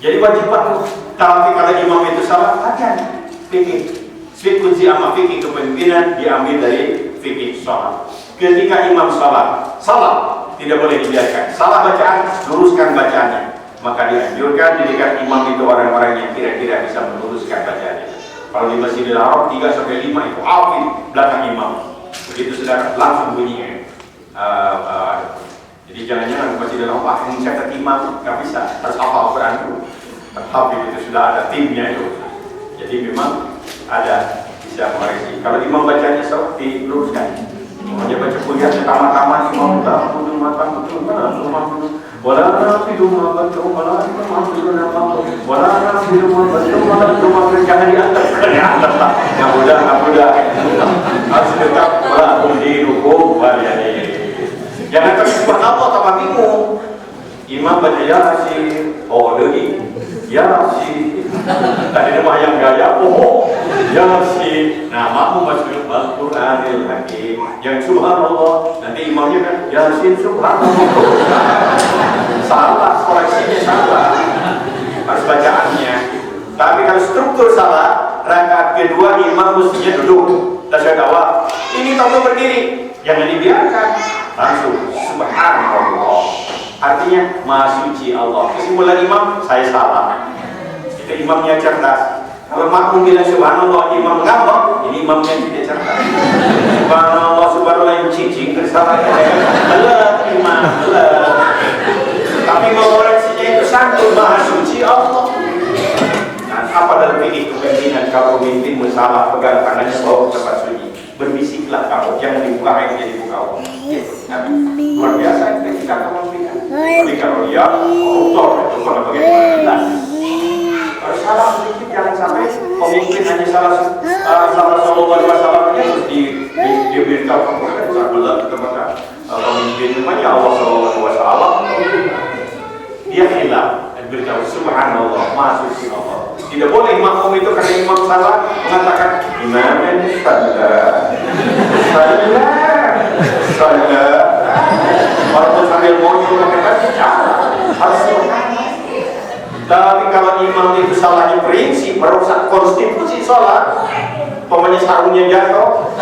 Jadi wajib patuh. Tapi kalau imam itu salah, akan fikih. Kunci sama fikih kepemimpinan diambil dari fikih sholat. Ketika imam salah, tidak boleh dibiarkan. Salah bacaan, luruskan bacaannya. Maka dianjurkan didikan imam itu orang-orang yang kira-kira bisa meluruskan bacaannya. Kalau di Masjidil Haram 3-5 itu hafid belakang imam. Begitu sudah langsung bunyinya. Jadi jangan-jangan Masjidil Haram mencatat imam, nggak bisa. Harus hafal Quran dulu. Hafid itu sudah ada timnya itu. Jadi memang ada di bisa mengoreksi. Kalau imam bacanya salah diluruskan. Dia baca kuliahnya tamat-tamat imam tak kudu matang betul wala nafidu ma batum wala nafidu ma batum jangan diantar yang mudah harus tetap walaupun di ruku jangan tersebut apa tambah bingung imam baca yasin lagi yasin tadi nama yang gaya yasin nah makmum baca Al-Quranil Hakim yang subhanallah nanti imamnya kan yasin subhanallah salah, koreksinya salah harus bacaannya tapi kalau struktur salah rakaat kedua imam mestinya duduk tasyahud awal ini tahu berdiri jangan dibiarkan langsung subhanallah artinya maha suci Allah kesimpulan imam saya salah itu imamnya cerdas kalau makmum bilang subhanallah imam ngambek ini imamnya tidak cerdas subhanallah yang cicing kesalahannya imam tapi mengoreksinya itu santun maha suci Allah. Nah, apa dalam fikih kepemimpinan kalau pemimpin salah pegang tangannya bawa ke tempat suci berbisiklah kamu jangan dibuka air jadi buka Allah. Luar biasa ketika kepemimpinan. Tapi kalau dia koruptor itu kalau bagaimana kalau salah sedikit jangan sampai pemimpin hanya salah sallallahu alaihi wasallam terus diberitahu kepada pemimpin namanya Allah sallallahu alaihi wasallam dia hilang dan beritahu subhanallah maha suci Allah tidak boleh makmum itu karena imam salah mengatakan imam salah walaupun sambil muncul mengatakan harus tapi kalau imam itu salahnya prinsip merusak konstitusi sholat pokoknya sarungnya jatuh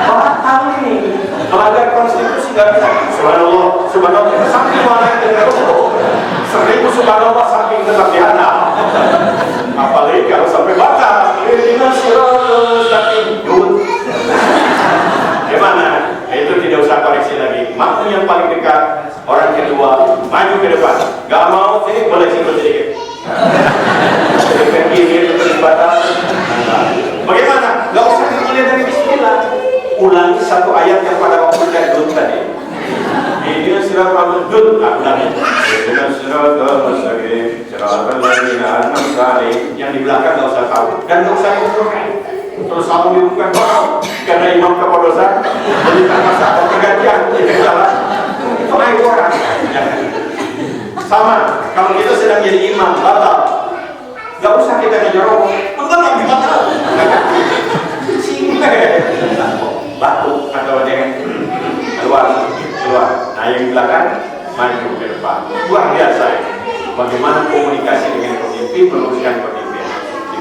batal ini melanggar konstitusi nggak bisa subhanallah samping mana dengan seribu subhanallah samping tetap dihantam apalagi kalau sampai batal ini gimana itu tidak usah koreksi lagi makmum yang paling dekat orang kedua maju ke depan nggak mau sini boleh sikut sedikit ini terus batal bagaimana nggak usah dimulai dari bismillah ulangi satu ayat yang pada waktu jadul tadi ini siratal mustaqim ulangi ini siratal mustaqim siratal ladzina an'amta alaihim yang di belakang nggak usah tahu dan nggak usah diulang terus selalu dibuka karena imam kepodosan jadi tak masalah pergantian tidak salah itu naik orang sama kalau kita sedang jadi imam batal nggak usah kita ngejorok enggak batal batuk atau ada yang keluar nah yang di belakang maju ke depan luar biasa bagaimana komunikasi dengan pemimpin meluruskan pemimpin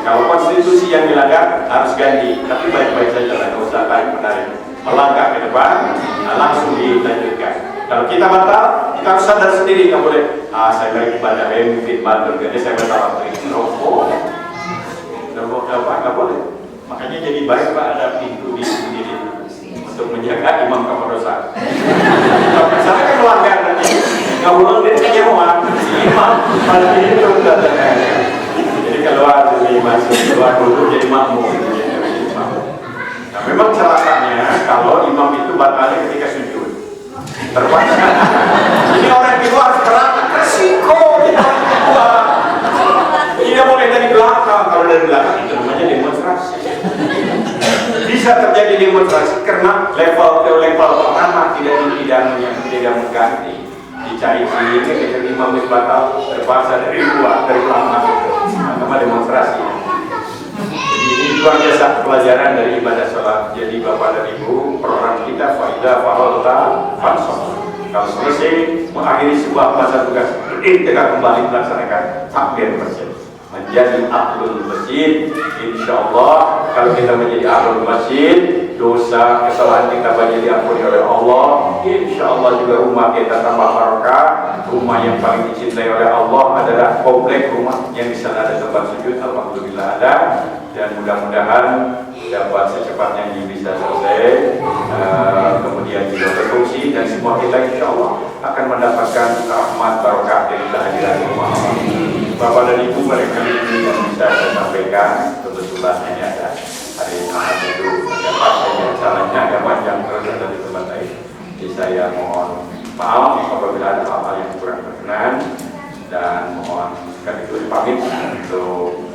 kalau konstitusi yang dilanggar harus ganti tapi baik-baik saja lah nggak usah tarik-menarik melangkah ke depan langsung dilanjutkan kalau kita batal kita harus sadar sendiri nggak boleh saya lagi ibadah mungkin batal jadi saya batal nggak boleh makanya jadi baik Pak ada pintu di sini untuk menjaga imam kepodosan. Kalau misalnya kan melanggar nanti nggak boleh dia kejauhan imam pasti itu jadi keluar dari masuk keluar dulu jadi makmum. Nah memang celakanya kalau imam itu batalnya ketika sujud terpaksa. Ini orang di luar terang resiko tidak boleh dari belakang kalau dari belakang itu namanya demonstrasi. Bisa terjadi demonstrasi karena level pertama tidak mengganti dicari sini ketika imam batal terpaksa dari luar dari belakang sama demonstrasi. Jadi ini luar biasa pelajaran dari ibadah sholat. Jadi Bapak dan Ibu program kita faidah faholta fansol kalau selesai mengakhiri sebuah masa tugas tegak kembali melaksanakan takbir masjid menjadi ahlul masjid. Insyaallah kalau kita menjadi ahlul masjid dosa, kesalahan kita banyak diampuni oleh Allah. Insya Allah juga rumah kita tambah barokah. Rumah yang paling dicintai oleh Allah adalah komplek rumah yang di sana ada tempat sujud, alhamdulillah ada. Dan mudah-mudahan dapat secepatnya ini bisa selesai, kemudian juga berfungsi, dan semua kita insya Allah akan mendapatkan rahmat barokah dari kehadiran rumah Allah. Bapak dan Ibu, barangkali ini yang bisa saya sampaikan. Kebetulan ini ada hari Ahad itu dapat saja caranya agak panjang terus ada di tempat lain. Jadi saya mohon maaf apabila ada hal-hal yang kurang berkenan, dan mohon sekaligus pamit untuk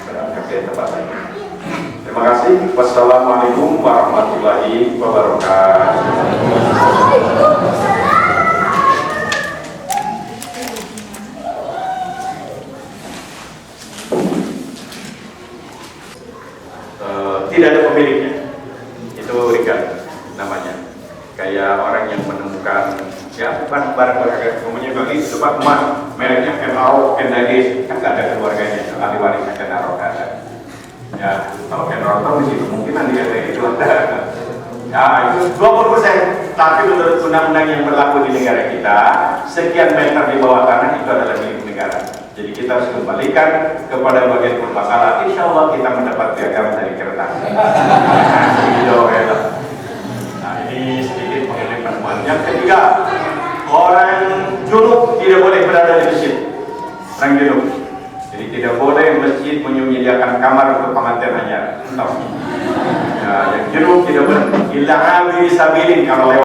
berangkat ke tempat lain. Terima kasih. Wassalamualaikum warahmatullahi wabarakatuh. Tidak ada pemiliknya, itu Rigan namanya. Kayak orang yang menemukan ya barang-barang umumnya bagi tempat emas mereknya Kenaro, Kendadis, kan nggak ada keluarganya, ahli warisnya Kenaro kan ada. Ya kalau Kenaro tahu di situ mungkin dia kayak itu ada. Ya itu 20%, tapi menurut undang-undang yang berlaku di negara kita, sekian meter di bawah tanah itu adalah milik negara. Jadi kita harus kembalikan kepada bagian bermasalah. Insya Allah kita mendapat piagam dari kertas. Nah ini sedikit mengenai penemuan. Yang ketiga, orang junub tidak boleh berada di masjid. Orang junub. Jadi tidak boleh masjid menyediakan kamar untuk pengantin hanya. Ya, yang junub tidak boleh. Illa amiri sabilin kalau lewat.